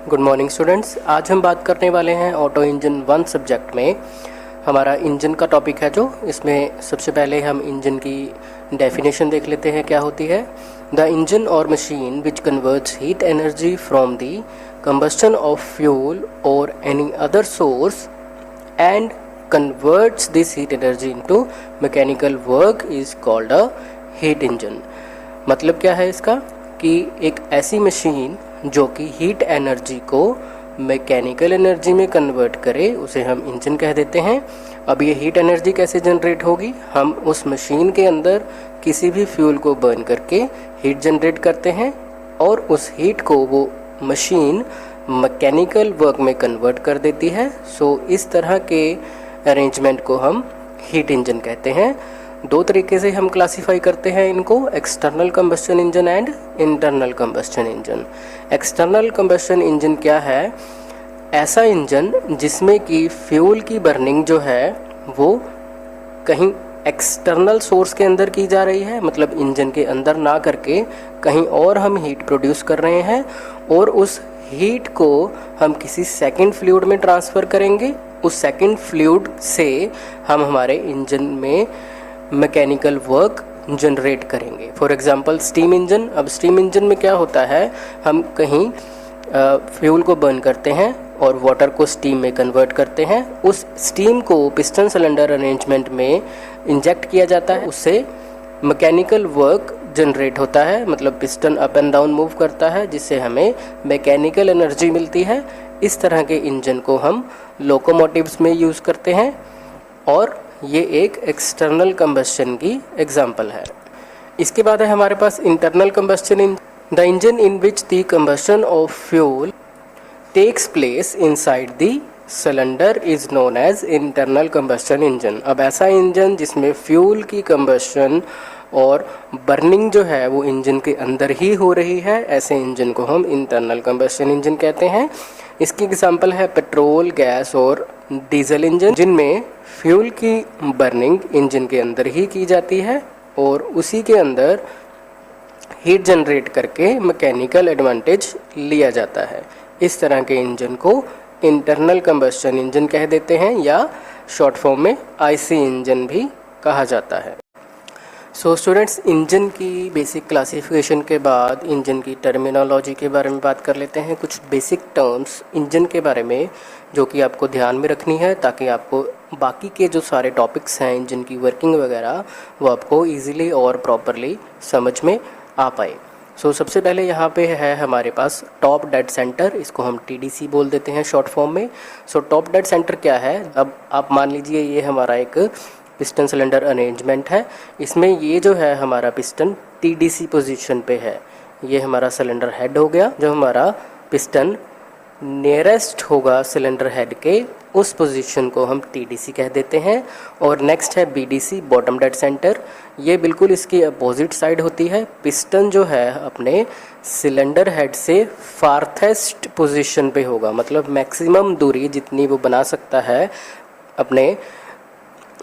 Good morning students. आज हम बात करने वाले हैं ऑटो इंजन 1 सब्जेक्ट में। हमारा इंजन का टॉपिक है जो इसमें सबसे पहले हम इंजन की डेफिनेशन देख लेते हैं क्या होती है। The engine or machine which converts heat energy from the combustion of fuel or any other source and converts this heat energy into mechanical work is called a heat engine. मतलब क्या है इसका कि एक ऐसी मशीन जो कि heat energy को मैकेनिकल एनर्जी में कन्वर्ट करे उसे हम इंजन कह देते हैं। अब ये हीट एनर्जी कैसे जनरेट होगी? हम उस मशीन के अंदर किसी भी फ्यूल को बर्न करके हीट जनरेट करते हैं और उस हीट को वो मशीन मैकेनिकल वर्क में कन्वर्ट कर देती है। सो इस तरह के अरेंजमेंट को हम हीट इंजन कहते हैं। दो तरीके से हम क्लासिफाई करते हैं इनको, external combustion engine and internal combustion engine. External combustion engine क्या है? ऐसा इंजन जिसमें कि फ्यूल की बर्निंग जो है वो कहीं एक्सटर्नल सोर्स के अंदर की जा रही है, मतलब इंजन के अंदर ना करके कहीं और हम हीट प्रोड्यूस कर रहे हैं और उस हीट को हम किसी सेकंड फ्लूइड में ट्रांसफ़र करेंगे। उस सेकंड फ्लूइड से हम हमारे इंजन में मैकेनिकल वर्क जनरेट करेंगे। For example steam engine. अब स्टीम इंजन में क्या होता है, हम कहीं फ्यूल को बर्न करते हैं और वाटर को स्टीम में कन्वर्ट करते हैं। उस स्टीम को पिस्टन सिलेंडर अरेंजमेंट में इंजेक्ट किया जाता है, उससे मैकेनिकल वर्क जनरेट होता है, मतलब piston up and down move करता है जिससे हमें मैकेनिकल एनर्जी मिलती है। इस तरह के इंजन को हम लोकोमोटिव्स में यूज़ करते हैं और ये एक एक्सटर्नल कंबस्शन की एग्जाम्पल है। इसके बाद है हमारे पास internal combustion. The engine in which the combustion of fuel takes place inside the cylinder is known as internal combustion engine. अब ऐसा इंजन जिसमें फ्यूल की कंबस्शन और बर्निंग जो है वो इंजन के अंदर ही हो रही है, ऐसे इंजन को हम इंटरनल कंबस्शन इंजन कहते हैं। इसकी एग्जाम्पल है पेट्रोल, गैस और डीजल इंजन, जिनमें फ्यूल की बर्निंग इंजन के अंदर ही की जाती है और उसी के अंदर हीट जनरेट करके मैकेनिकल एडवांटेज लिया जाता है। इस तरह के इंजन को इंटरनल कंबस्शन इंजन कह देते हैं या शॉर्ट फॉर्म में आईसी इंजन भी कहा जाता है। सो स्टूडेंट्स, इंजन की बेसिक क्लासिफिकेशन के बाद इंजन की टर्मिनोलॉजी के बारे में बात कर लेते हैं। कुछ बेसिक टर्म्स इंजन के बारे में जो कि आपको ध्यान में रखनी है ताकि आपको बाकी के जो सारे टॉपिक्स हैं इंजन की वर्किंग वगैरह वो आपको इजीली और प्रॉपरली समझ में आ पाए। सो सबसे पहले यहाँ पे है हमारे पास टॉप डेड सेंटर, इसको हम टीडीसी बोल देते हैं शॉर्ट फॉर्म में। सो टॉप डेड सेंटर क्या है? अब आप मान लीजिए ये हमारा एक पिस्टन सिलेंडर अरेंजमेंट है। इसमें ये जो है हमारा पिस्टन टीडीसी पोजीशन पे है। ये हमारा सिलेंडर हेड हो गया। जो हमारा पिस्टन नियरेस्ट होगा सिलेंडर हेड के उस पोजीशन को हम टीडीसी कह देते हैं। और नेक्स्ट है बीडीसी, बॉटम डेड सेंटर। ये बिल्कुल इसकी अपोजिट साइड होती है। पिस्टन जो है अपने सिलेंडर हेड से फार्थेस्ट पोजीशन पे होगा, मतलब मैक्सिमम दूरी जितनी वो बना सकता है अपने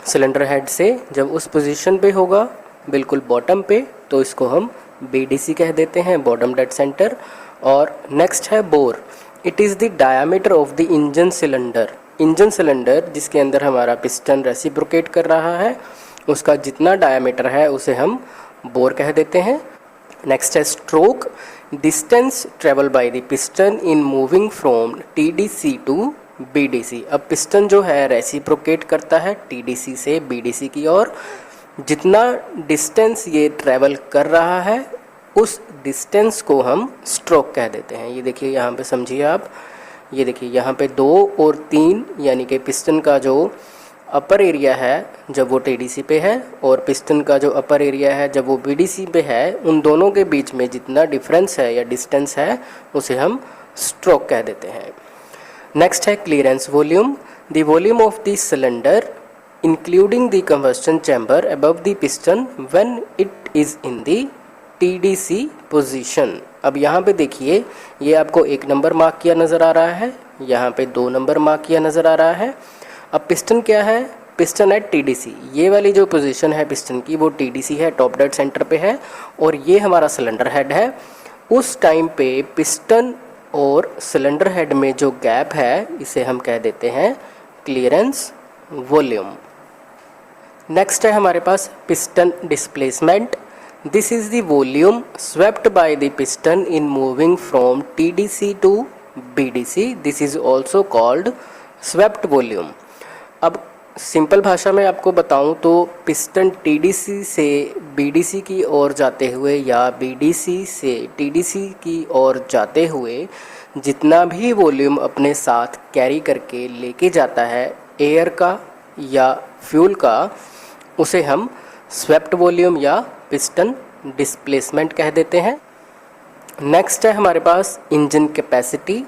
सिलेंडर हेड से, जब उस पोजीशन पे होगा बिल्कुल बॉटम पे, तो इसको हम बीडीसी कह देते हैं, बॉटम डेड सेंटर। और नेक्स्ट है bore. It is the diameter of the engine cylinder. Engine cylinder जिसके अंदर हमारा पिस्टन रेसिप्रोकेट कर रहा है उसका जितना डायामीटर है उसे हम बोर कह देते हैं। नेक्स्ट है stroke. Distance travel by the piston in moving from TDC to BDC. अब पिस्टन जो है रेसिप्रोकेट करता है टीडीसी से बीडीसी की ओर। जितना डिस्टेंस ये ट्रैवल कर रहा है उस डिस्टेंस को हम स्ट्रोक कह देते हैं। ये देखिए यहाँ पे समझिए आप, ये देखिए यहाँ पे 2 और 3 यानी कि पिस्टन का जो अपर एरिया है जब वो टीडीसी पे है और पिस्टन का जो अपर एरिया है जब वो बीडीसी पे है, उन दोनों के बीच में जितना डिफरेंस है या डिस्टेंस है उसे हम स्ट्रोक कह देते हैं। नेक्स्ट है clearance volume. The volume of the cylinder including the combustion chamber above the piston when it is in the TDC position. अब यहाँ पे देखिए, ये आपको 1 नंबर मार्क किया नज़र आ रहा है, यहाँ पे 2 नंबर मार्क किया नज़र आ रहा है। अब पिस्टन क्या है? Piston at TDC. ये वाली जो पोजीशन है पिस्टन की वो टीडीसी है, टॉप डेड सेंटर पे है, और ये हमारा सिलेंडर हेड है। उस टाइम पे पिस्टन और सिलेंडर हेड में जो गैप है इसे हम कह देते हैं क्लियरेंस वॉल्यूम। नेक्स्ट है हमारे पास piston displacement. This is the volume swept by the piston in moving from TDC to BDC। This is also called swept volume. अब सिंपल भाषा में आपको बताऊं तो पिस्टन TDC से BDC की ओर जाते हुए या BDC से TDC की ओर जाते हुए जितना भी वॉल्यूम अपने साथ कैरी करके लेके जाता है एयर का या फ्यूल का, उसे हम स्वेप्ट वॉल्यूम या पिस्टन डिस्प्लेसमेंट कह देते हैं। नेक्स्ट है हमारे पास engine capacity.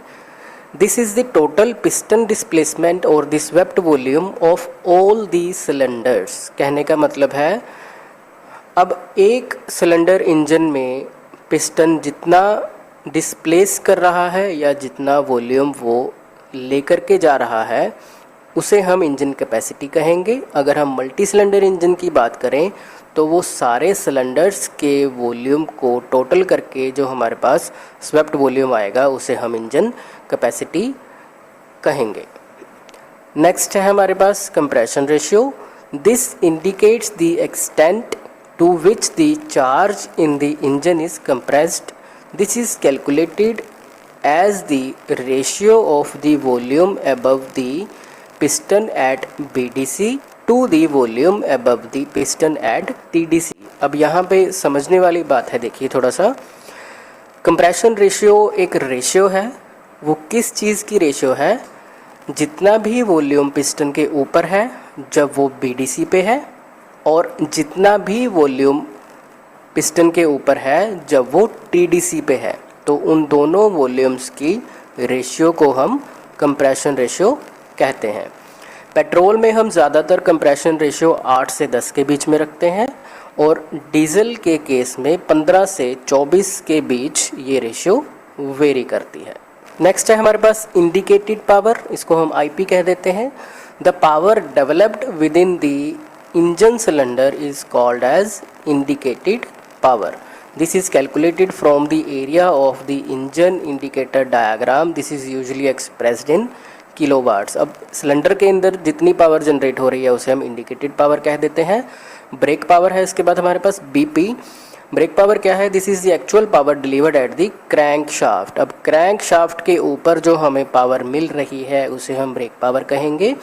This is the total piston displacement or the swept volume of all the cylinders. कहने का मतलब है अब एक सिलेंडर इंजन में पिस्टन जितना डिस्प्लेस कर रहा है या जितना वॉल्यूम वो लेकर के जा रहा है उसे हम इंजन कैपेसिटी कहेंगे। अगर हम मल्टी सिलेंडर इंजन की बात करें तो वो सारे सिलेंडर्स के वॉल्यूम को टोटल करके जो हमारे पास स्वेप्ट वॉल्यूम आएगा उसे हम इंजन कैपेसिटी कहेंगे। नेक्स्ट है हमारे पास compression ratio. This indicates the extent to which the charge in the engine is compressed. This is calculated as the ratio of the volume above the piston at BDC to the volume above the piston at TDC। अब यहाँ पे समझने वाली बात है, देखिए थोड़ा सा। कंप्रेशन रेशियो एक रेशियो है। वो किस चीज़ की रेशियो है? जितना भी वॉल्यूम पिस्टन के ऊपर है जब वो BDC पे है और जितना भी वॉल्यूम पिस्टन के ऊपर है जब वो TDC पे है, तो उन दोनों वॉल्यूम्स की रेशियो को हम कंप्रेशन रेशियो कहते हैं। पेट्रोल में हम ज़्यादातर कंप्रेशन रेशियो 8 से 10 के बीच में रखते हैं और डीजल के केस में 15 से 24 के बीच ये रेशियो वेरी करती है। नेक्स्ट है हमारे पास इंडिकेटेड पावर, इसको हम IP कह देते हैं। The power developed within the engine cylinder is called as indicated power. This is calculated from the area of the engine indicator diagram. This is usually expressed in kilowatts। अब cylinder के अंदर जितनी power generate हो रही है उसे हम indicated power कह देते हैं। ब्रेक पावर है इसके बाद हमारे पास BP। ब्रेक पावर क्या है? This is the actual power delivered at the crank shaft. अब क्रैंक शाफ्ट के ऊपर जो हमें पावर मिल रही है उसे हम ब्रेक पावर कहेंगे।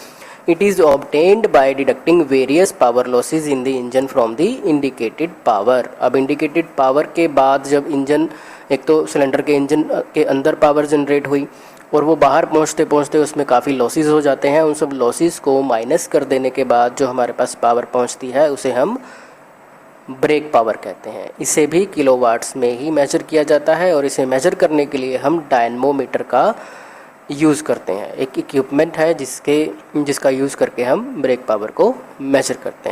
It is obtained by deducting various power losses in the engine from the indicated power। अब इंडिकेटेड पावर के बाद जब इंजन, एक तो सिलेंडर के इंजन के अंदर पावर जनरेट हुई और वो बाहर पहुंचते पहुंचते उसमें काफ़ी लॉसेस हो जाते हैं, उन सब लॉसेस को माइनस कर देने के बाद जो हमारे पास पावर पहुंचती है उसे हम ब्रेक पावर कहते हैं। इसे भी किलोवाट्स में ही मेजर किया जाता है और इसे मेजर करने के लिए हम डायनमोमीटर का यूज़ करते हैं। एक इक्विपमेंट है जिसका यूज़ करके हम ब्रेक पावर को मेजर करते हैं।